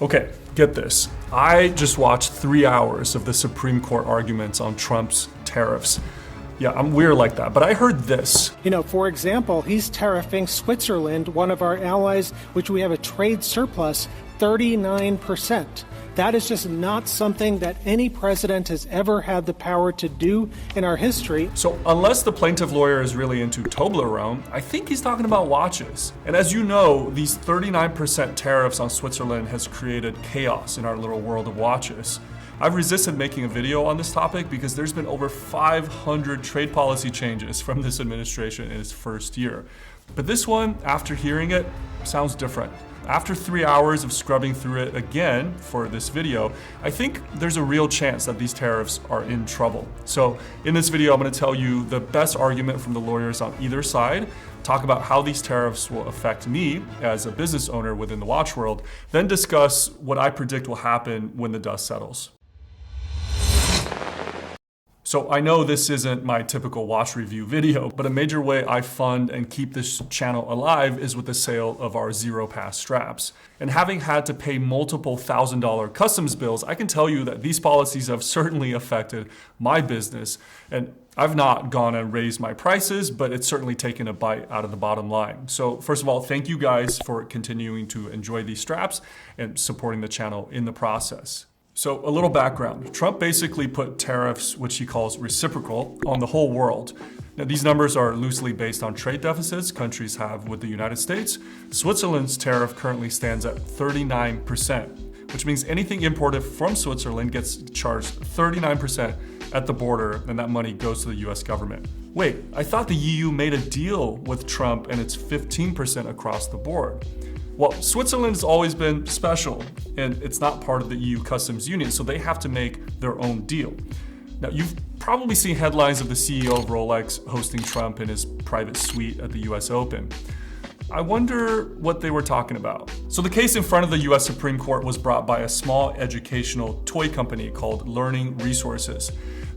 Okay, get this. I just watched 3 hours of the Supreme Court arguments on Trump's tariffs. Yeah, I'm weird like that, but I heard this. For example, he's tariffing Switzerland, one of our allies, which we have a trade surplus, 39%. That is just not something that any president has ever had the power to do in our history. So unless the plaintiff lawyer is really into Toblerone, I think he's talking about watches. And as you know, these 39% tariffs on Switzerland has created chaos in our little world of watches. I've resisted making a video on this topic because there's been over 500 trade policy changes from this administration in its first year. But this one, after hearing it, sounds different. After 3 hours of scrubbing through it again for this video, I think there's a real chance that these tariffs are in trouble. So in this video, I'm going to tell you the best argument from the lawyers on either side, talk about how these tariffs will affect me as a business owner within the watch world, then discuss what I predict will happen when the dust settles. So I know this isn't my typical watch review video, but a major way I fund and keep this channel alive is with the sale of our Zero Pass straps. And having had to pay multiple $1,000 customs bills, I can tell you that these policies have certainly affected my business. And I've not gone and raised my prices, but it's certainly taken a bite out of the bottom line. So first of all, thank you guys for continuing to enjoy these straps and supporting the channel in the process. So a little background. Trump basically put tariffs, which he calls reciprocal, on the whole world. Now, these numbers are loosely based on trade deficits countries have with the United States. Switzerland's tariff currently stands at 39%, which means anything imported from Switzerland gets charged 39% at the border, and that money goes to the US government. Wait, I thought the EU made a deal with Trump and it's 15% across the board. Well, Switzerland has always been special, and it's not part of the EU customs union, so they have to make their own deal. Now, you've probably seen headlines of the CEO of Rolex hosting Trump in his private suite at the US Open. I wonder what they were talking about. So the case in front of the US Supreme Court was brought by a small educational toy company called Learning Resources.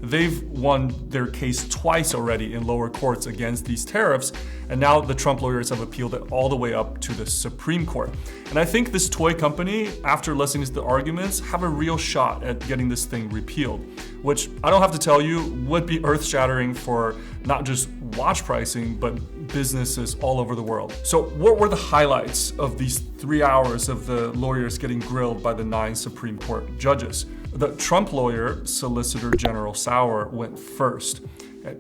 They've won their case twice already in lower courts against these tariffs, and now the Trump lawyers have appealed it all the way up to the Supreme Court. And I think this toy company, after listening to the arguments, have a real shot at getting this thing repealed, which I don't have to tell you would be earth-shattering for not just watch pricing, but businesses all over the world. So what were the highlights of these 3 hours of the lawyers getting grilled by the 9 Supreme Court judges? The Trump lawyer, Solicitor General Sauer, went first.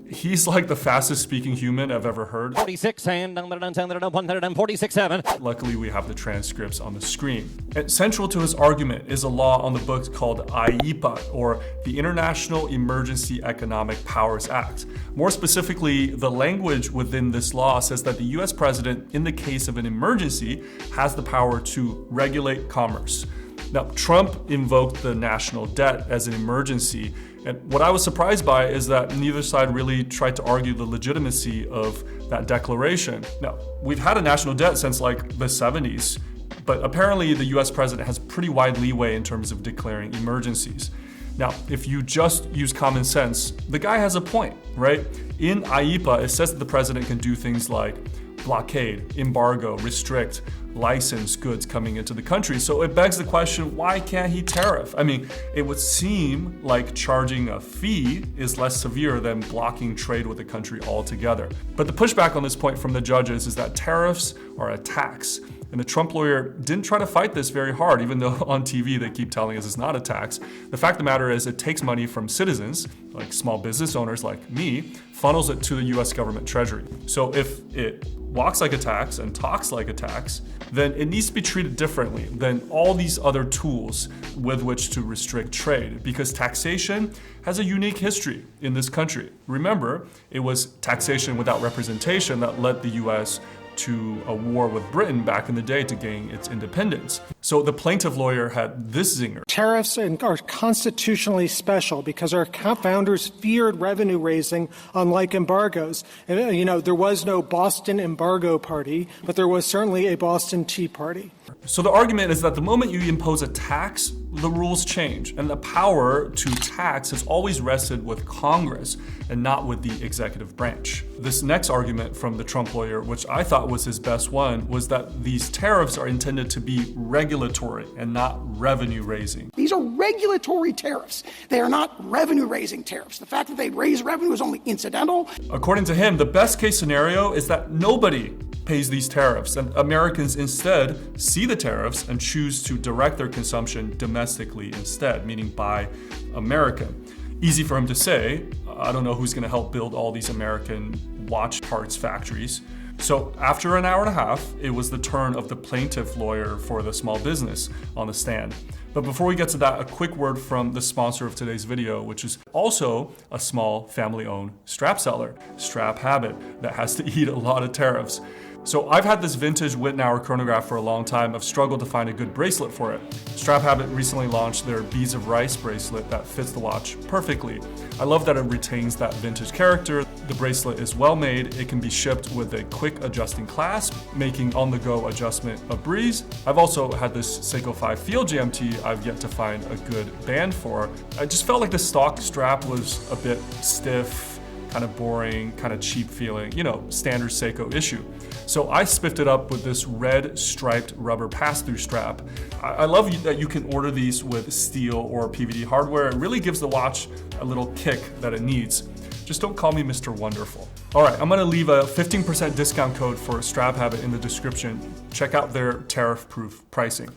He's like the fastest speaking human I've ever heard. 46 and 146.7. Luckily, we have the transcripts on the screen. And central to his argument is a law on the books called IEPA, or the International Emergency Economic Powers Act. More specifically, the language within this law says that the US president, in the case of an emergency, has the power to regulate commerce. Now, Trump invoked the national debt as an emergency, and what I was surprised by is that neither side really tried to argue the legitimacy of that declaration. Now, we've had a national debt since like the 70s, but apparently the US president has pretty wide leeway in terms of declaring emergencies. Now, if you just use common sense, the guy has a point, right? In IEPA, it says that the president can do things like blockade, embargo, restrict, license goods coming into the country. So it begs the question, why can't he tariff? I mean, it would seem like charging a fee is less severe than blocking trade with the country altogether. But the pushback on this point from the judges is that tariffs are a tax. And the Trump lawyer didn't try to fight this very hard, even though on TV they keep telling us it's not a tax. The fact of the matter is it takes money from citizens, like small business owners like me, funnels it to the US government treasury. So if it walks like a tax and talks like a tax, then it needs to be treated differently than all these other tools with which to restrict trade, because taxation has a unique history in this country. Remember, it was taxation without representation that led the US to a war with Britain back in the day to gain its independence. So the plaintiff lawyer had this zinger. Tariffs are constitutionally special because our founders feared revenue raising, unlike embargoes. And, there was no Boston embargo party, but there was certainly a Boston Tea Party. So the argument is that the moment you impose a tax, the rules change, and the power to tax has always rested with Congress and not with the executive branch. This next argument from the Trump lawyer, which I thought was his best one, was that these tariffs are intended to be regulatory and not revenue raising. These are regulatory tariffs. They are not revenue raising tariffs. The fact that they raise revenue is only incidental. According to him, the best case scenario is that nobody pays these tariffs, and Americans instead see the tariffs and choose to direct their consumption domestically instead, meaning buy American. Easy for him to say. I don't know who's going to help build all these American watch parts factories. So after an hour and a half, it was the turn of the plaintiff lawyer for the small business on the stand. But before we get to that, a quick word from the sponsor of today's video, which is also a small family-owned strap seller, Strap Habit, that has to eat a lot of tariffs. So I've had this vintage Wittenauer chronograph for a long time. I've struggled to find a good bracelet for it. Strap Habit recently launched their Beads of Rice bracelet that fits the watch perfectly. I love that it retains that vintage character. The bracelet is well made. It can be shipped with a quick adjusting clasp, making on-the-go adjustment a breeze. I've also had this Seiko 5 Field GMT I've yet to find a good band for. I just felt like the stock strap was a bit stiff, kind of boring, kind of cheap feeling, standard Seiko issue. So I spiffed it up with this red striped rubber pass-through strap. I love that you can order these with steel or PVD hardware. It really gives the watch a little kick that it needs. Just don't call me Mr. Wonderful. All right, I'm gonna leave a 15% discount code for Strap Habit in the description. Check out their tariff-proof pricing.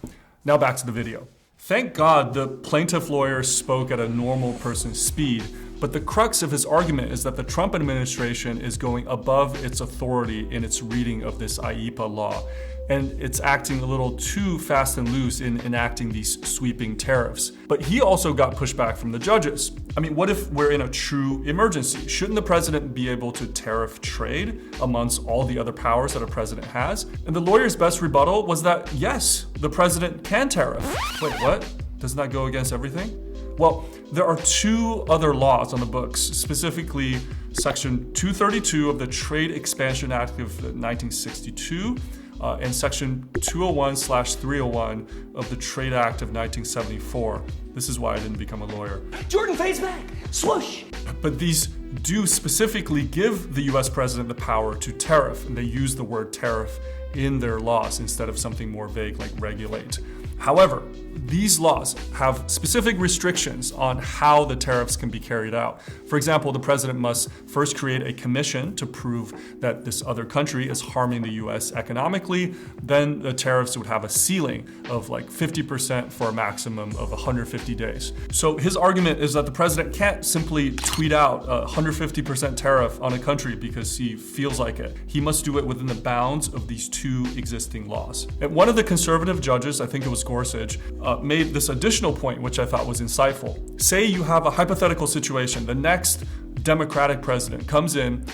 Now back to the video. Thank God the plaintiff lawyer spoke at a normal person's speed, but the crux of his argument is that the Trump administration is going above its authority in its reading of this IEEPA law, and it's acting a little too fast and loose in enacting these sweeping tariffs. But he also got pushback from the judges. I mean, what if we're in a true emergency? Shouldn't the president be able to tariff trade amongst all the other powers that a president has? And the lawyer's best rebuttal was that, yes, the president can tariff. Wait, what? Doesn't that go against everything? Well, there are two other laws on the books, specifically Section 232 of the Trade Expansion Act of 1962 and Section 201/301 of the Trade Act of 1974. This is why I didn't become a lawyer. Jordan fades back. Swoosh. But these do specifically give the US president the power to tariff, and they use the word tariff in their laws instead of something more vague like regulate. However, these laws have specific restrictions on how the tariffs can be carried out. For example, the president must first create a commission to prove that this other country is harming the US economically. Then the tariffs would have a ceiling of like 50% for a maximum of 150 days. So his argument is that the president can't simply tweet out a 150% tariff on a country because he feels like it. He must do it within the bounds of these two existing laws. And one of the conservative judges, I think it was Gorsuch, made this additional point, which I thought was insightful. Say you have a hypothetical situation. The next Democratic president comes in.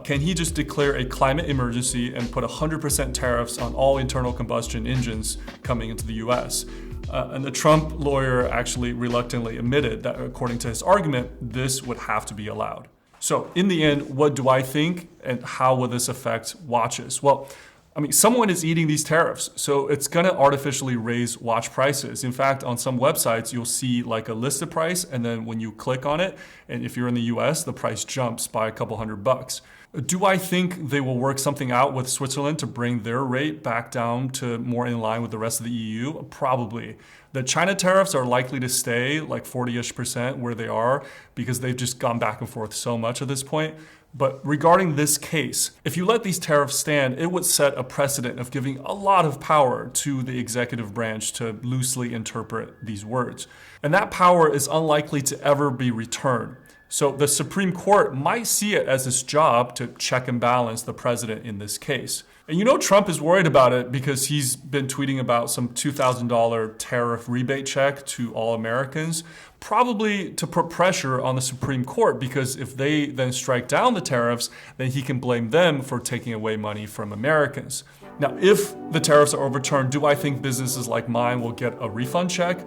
Can he just declare a climate emergency and put 100% tariffs on all internal combustion engines coming into the US? And the Trump lawyer actually reluctantly admitted that, according to his argument, this would have to be allowed. So in the end, what do I think, and how will this affect watches? Well, I mean, someone is eating these tariffs, so it's gonna artificially raise watch prices. In fact, on some websites, you'll see like a listed price, and then when you click on it, and if you're in the US, the price jumps by a couple $100. Do I think they will work something out with Switzerland to bring their rate back down to more in line with the rest of the EU? Probably. The China tariffs are likely to stay like 40-ish% where they are because they've just gone back and forth so much at this point. But regarding this case, if you let these tariffs stand, it would set a precedent of giving a lot of power to the executive branch to loosely interpret these words. And that power is unlikely to ever be returned. So the Supreme Court might see it as its job to check and balance the president in this case. And Trump is worried about it because he's been tweeting about some $2,000 tariff rebate check to all Americans, probably to put pressure on the Supreme Court, because if they then strike down the tariffs, then he can blame them for taking away money from Americans. Now, if the tariffs are overturned, do I think businesses like mine will get a refund check?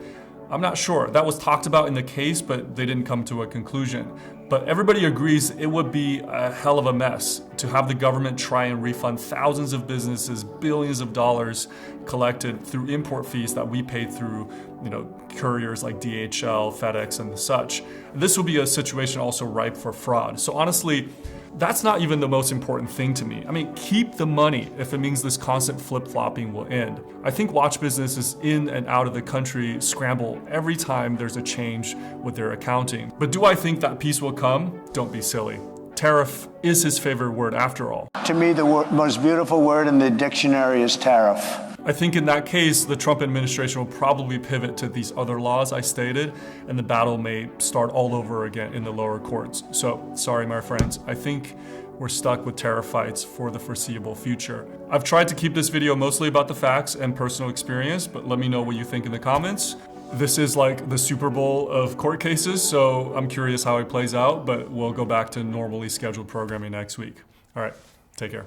I'm not sure. That was talked about in the case, but they didn't come to a conclusion. But everybody agrees it would be a hell of a mess to have the government try and refund thousands of businesses, billions of dollars collected through import fees that we paid through, couriers like DHL, FedEx, and such. This will be a situation also ripe for fraud. So honestly, that's not even the most important thing to me. I mean, keep the money if it means this constant flip-flopping will end. I think watch businesses in and out of the country scramble every time there's a change with their accounting. But do I think that peace will come? Don't be silly. Tariff is his favorite word after all. To me, the most beautiful word in the dictionary is tariff. I think in that case, the Trump administration will probably pivot to these other laws I stated, and the battle may start all over again in the lower courts. So, sorry, my friends, I think we're stuck with tariff fights for the foreseeable future. I've tried to keep this video mostly about the facts and personal experience, but let me know what you think in the comments. This is like the Super Bowl of court cases, so I'm curious how it plays out, but we'll go back to normally scheduled programming next week. All right, take care.